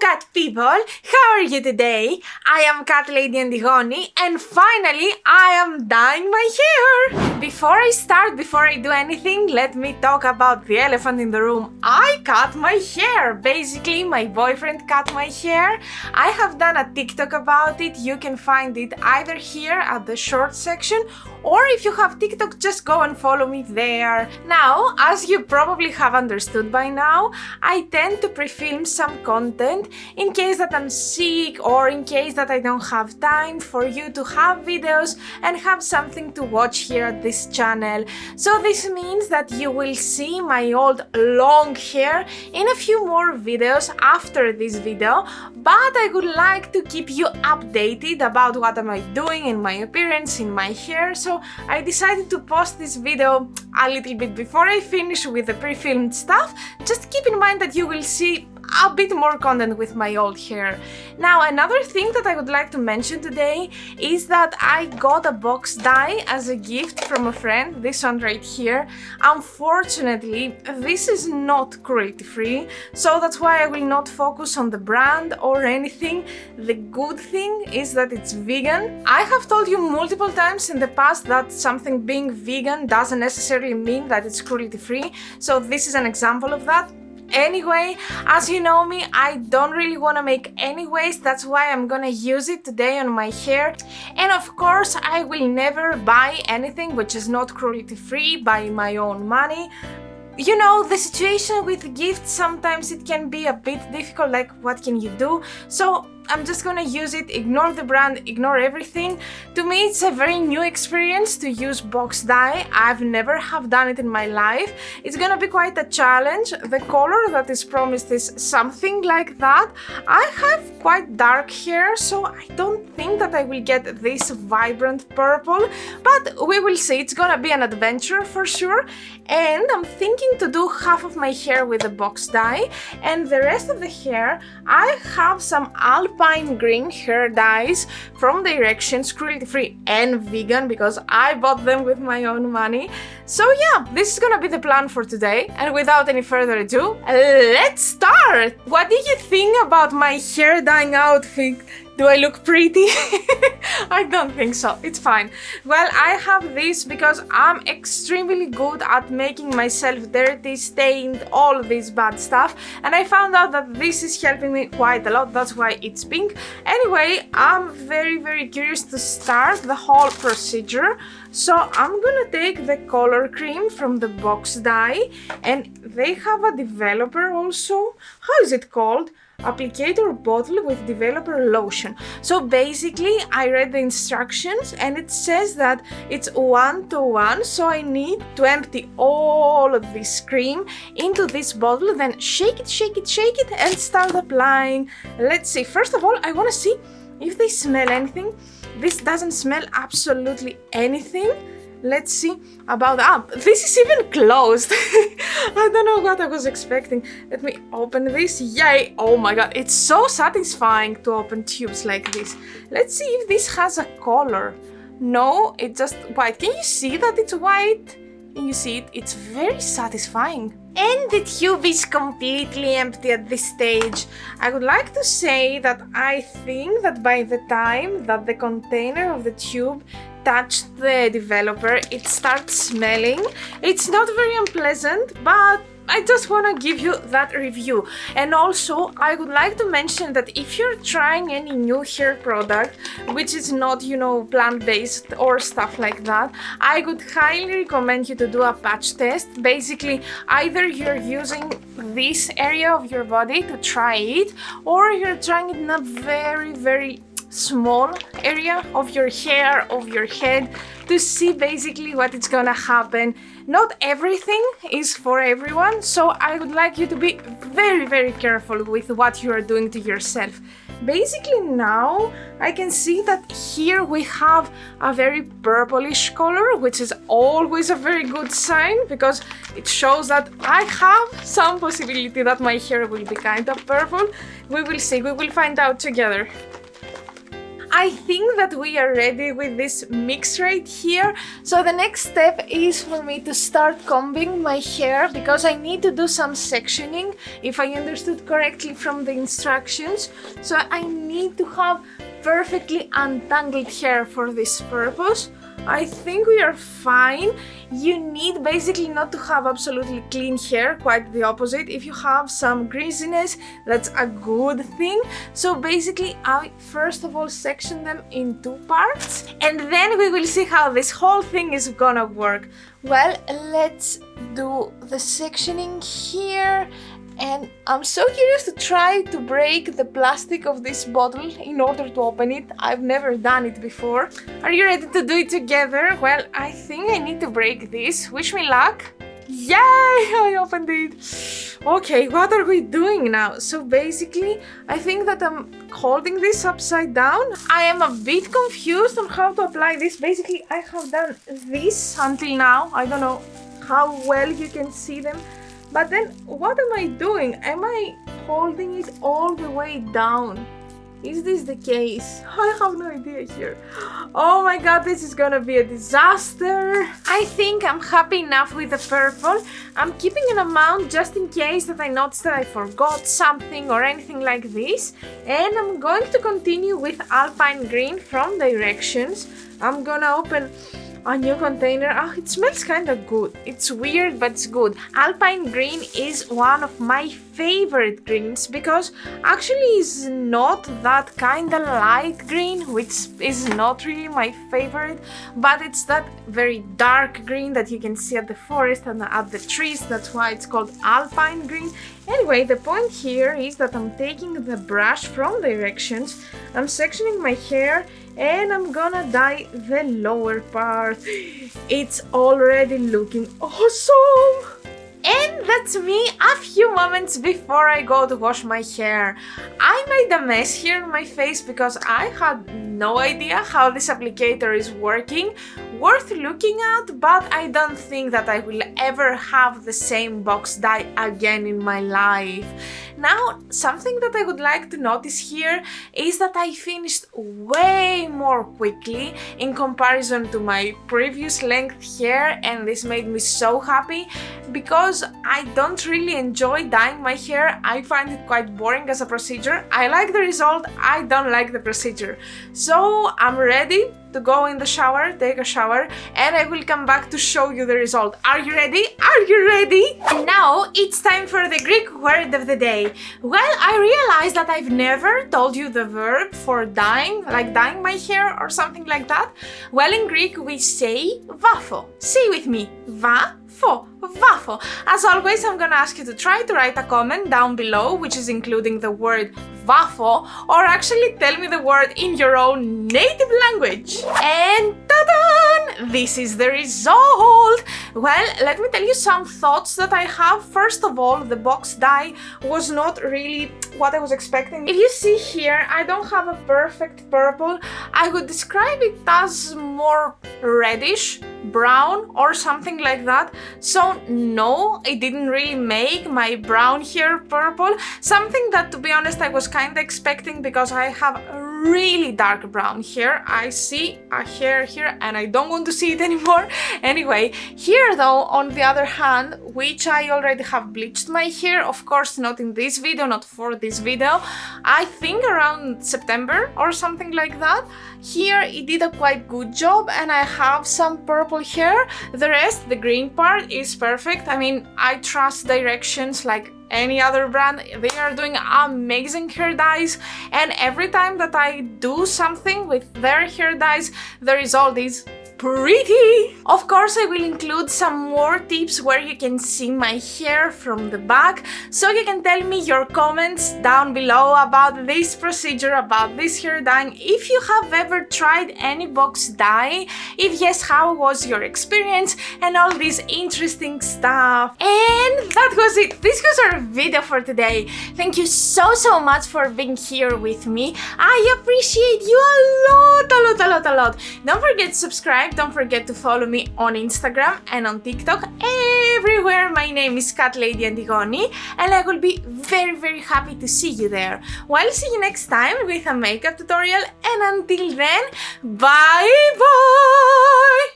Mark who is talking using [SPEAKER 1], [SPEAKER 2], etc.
[SPEAKER 1] cat people, how are you today? I am Catlady Antigoni and finally I am dyeing my hair! Before I do anything, let me talk about the elephant in the room. I cut my hair! Basically, my boyfriend cut my hair. I have done a TikTok about it. You can find it either here at the short section, or if you have TikTok, just go and follow me there. Now, as you probably have understood by now, I tend to pre-film some content in case that I'm sick or in case that I don't have time for you to have videos and have something to watch here at this channel. So this means that you will see my old long hair in a few more videos after this video, but I would like to keep you updated about what am I doing in my appearance, in my hair, so I decided to post this video a little bit before I finish with the pre-filmed stuff. Just keep in mind that you will see a bit more content with my old hair. Now, another thing that I would like to mention today is that I got a box dye as a gift from a friend, this one right here. Unfortunately, this is not cruelty free, so that's why I will not focus on the brand or anything. The good thing is that it's vegan. I have told you multiple times in the past that something being vegan doesn't necessarily mean that it's cruelty free, so this is an example of that. Anyway, as you know me, I don't really want to make any waste, that's why I'm gonna use it today on my hair. And of course, I will never buy anything which is not cruelty free by my own money. You know, the situation with gifts, sometimes it can be a bit difficult, like what can you do? So I'm just gonna use it, ignore the brand, ignore everything. To me, it's a very new experience to use box dye. I've never have done it in my life. It's gonna be quite a challenge. The color that is promised is something like that. I have quite dark hair, so I don't think that I will get this vibrant purple, but we will see. It's gonna be an adventure for sure. And I'm thinking to do half of my hair with the box dye, and the rest of the hair, I have some Alpine green hair dyes from Directions, cruelty free and vegan, because I bought them with my own money. So yeah, this is gonna be the plan for today, and without any further ado, let's start! What do you think about my hair dyeing outfit? Do I look pretty? I don't think so, it's fine. Well, I have this because I'm extremely good at making myself dirty, stained, all this bad stuff, and I found out that this is helping me quite a lot, that's why it's pink. Anyway, I'm very curious to start the whole procedure, so I'm gonna take the color cream from the box dye, and they have a developer also. How is it called? Applicator bottle with developer lotion. So basically, I read the instructions and it says that it's 1:1, so I need to empty all of this cream into this bottle, then shake it and start applying. Let's see, first of all, I want to see if they smell anything. This doesn't smell absolutely anything. Let's see about this is even closed. I don't know what I was expecting. Let me open this. Yay! Oh my god, it's so satisfying to open tubes like this. Let's see if this has a color. No, it's just white. Can you see that it's white? Can you see it? It's very satisfying. And the tube is completely empty at this stage. I would like to say that I think that by the time that the container of the tube touched the developer, it starts smelling. It's not very unpleasant, but I just want to give you that review. And also, I would like to mention that if you're trying any new hair product, which is not, you know, plant-based or stuff like that, I would highly recommend you to do a patch test. Basically, either you're using this area of your body to try it, or you're trying it in a very small area of your hair, of your head, to see basically what is gonna happen. Not everything is for everyone, so I would like you to be very careful with what you are doing to yourself. Basically now I can see that here we have a very purplish color, which is always a very good sign because it shows that I have some possibility that my hair will be kind of purple. We will see, we will find out together. I think that we are ready with this mix right here. So the next step is for me to start combing my hair because I need to do some sectioning, if I understood correctly from the instructions. So I need to have perfectly untangled hair for this purpose. I think we are fine. You need basically not to have absolutely clean hair, quite the opposite. If you have some greasiness, that's a good thing. So basically I first of all section them in 2 parts and then we will see how this whole thing is gonna work. Well, let's do the sectioning here. And I'm so curious to try to break the plastic of this bottle in order to open it. I've never done it before. Are you ready to do it together? Well, I think I need to break this. Wish me luck. Yay! I opened it. Okay, what are we doing now? So basically, I think that I'm holding this upside down. I am a bit confused on how to apply this. Basically, I have done this until now. I don't know how well you can see them. But then, what am I doing? Am I holding it all the way down? Is this the case? I have no idea here. Oh my god, this is gonna be a disaster. I think I'm happy enough with the purple. I'm keeping an amount just in case that I notice that I forgot something or anything like this. And I'm going to continue with alpine green from directions. I'm gonna open a new container. Oh, it smells kind of good. It's weird, but it's good. Alpine green is one of my favorite greens because actually it's not that kind of light green, which is not really my favorite, but it's that very dark green that you can see at the forest and at the trees. That's why it's called alpine green. Anyway, the point here is that I'm taking the brush from directions, I'm sectioning my hair, and I'm gonna dye the lower part. It's already looking awesome! And that's me a few moments before I go to wash my hair. I made a mess here on my face because I had no idea how this applicator is working. Worth looking at, but I don't think that I will ever have the same box dye again in my life. Now, something that I would like to notice here is that I finished way more quickly in comparison to my previous length hair, and this made me so happy because I don't really enjoy dyeing my hair. I find it quite boring as a procedure. I like the result, I don't like the procedure. So I'm ready to go in the shower, take a shower, and I will come back to show you the result. Are you ready? Are you ready? And now it's time for the Greek word of the day. Well, I realized that I've never told you the verb for dyeing, like dyeing my hair or something like that. Well, in Greek we say vafo. Say with me, vafo. Vafo. As always, I'm gonna ask you to try to write a comment down below, which is including the word vafo, or actually tell me the word in your own native language. And ta-da! This is the result! Well, let me tell you some thoughts that I have. First of all, the box dye was not really what I was expecting. If you see here, I don't have a perfect purple. I would describe it as more reddish, brown, or something like that. So no, it didn't really make my brown hair purple. Something that, to be honest, I was kind of expecting because I have really dark brown hair. I see a hair here and I don't want to see it anymore. Anyway, here though, on the other hand, which I already have bleached my hair, of course not in this video, not for this video, I think around September or something like that. Here it did a quite good job and I have some purple hair. The rest, the green part, is perfect. I mean, I trust Directions like any other brand. They are doing amazing hair dyes, and every time that I do something with their hair dyes, the result is pretty. Of course, I will include some more tips where you can see my hair from the back, so you can tell me your comments down below about this procedure, about this hair dyeing, if you have ever tried any box dye, if yes, how was your experience, and all this interesting stuff. And that was it. This was our video for today. Thank you so much for being here with me. I appreciate you a lot. Don't forget to subscribe don't forget to follow me on Instagram and on TikTok. Everywhere my name is Catlady Antigoni, and I will be very happy to see you there. Well, see you next time with a makeup tutorial, and until then, bye bye!